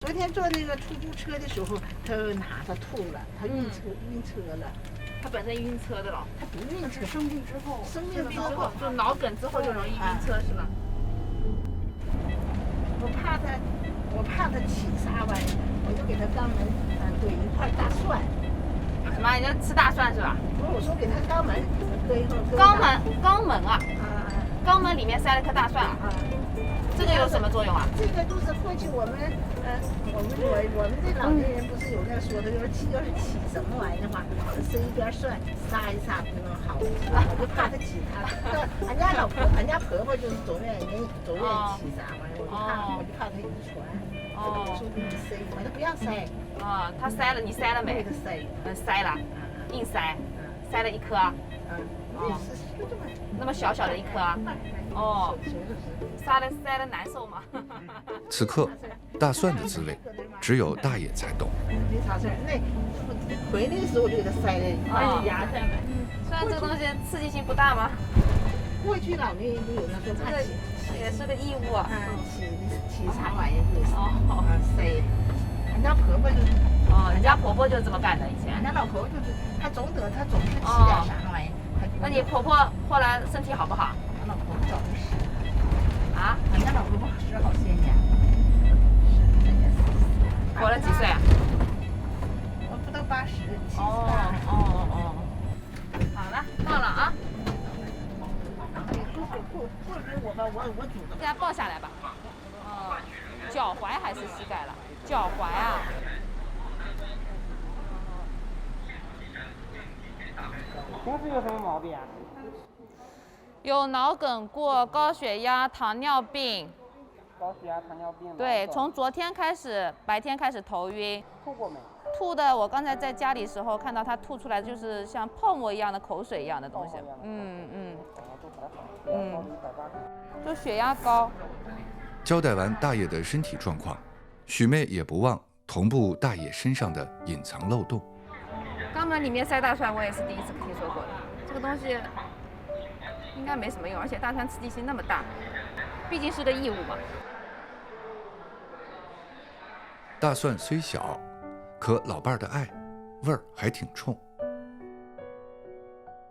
昨天坐那个出租车的时候，他吐了，他晕车了。他本身晕车的了，他不晕车，生病之后就脑梗之后就容易晕车是吧？我怕他起啥玩意，我就给他肛门怼一块大蒜。什么？你要吃大蒜是吧？不是，我说给他肛门搁一会儿。肛门啊！肛门里面塞了颗大蒜啊！这个有什么作用啊？这个就是过去我们这老年人不是有那说的，要是起什么玩意的话，生一边蒜撒一撒不能好。我就怕他起他。俺家婆婆就是总愿意起啥玩意，我就怕他遗传。我说给你塞，我说不要塞。哦，他塞了，你塞了没？塞了，硬塞，塞了一颗啊。那么小小的一颗啊。哦，塞了难受吗？此刻，大蒜的滋味，只有大爷才懂。没啥事儿，那回来的时候我就给他塞了牙上了。虽然这个东西刺激性不大吗？过去老年人都有那说怕起，也是个异物啊。起啥玩意就是塞。俺家婆婆就是，你家婆婆就这么干的以前。俺家老婆婆就是，她总是起点啥玩意。那你婆婆后来身体好不好？俺老婆婆早就死了。啊？俺家老婆婆死好些年。活了几岁啊？我不到80，78。哦。好了，到了啊。不给我吧，我煮的。给它抱下来吧。哦，脚踝还是膝盖了？脚踝啊。平时有什么毛病啊？有脑梗过，高血压、糖尿病。高血压、糖尿病。对，从昨天开始，白天开始头晕。吐过没？吐的，我刚才在家里时候看到他吐出来，就是像泡沫一样的口水一样的东西。就血压高。交代完大爷的身体状况，许妹也不忘同步大爷身上的隐藏漏洞。肛门里面塞大蒜，我也是第一次听说过的。这个东西应该没什么用，而且大蒜刺激性那么大，毕竟是个异物嘛。大蒜虽小，可老伴儿的爱味儿还挺冲。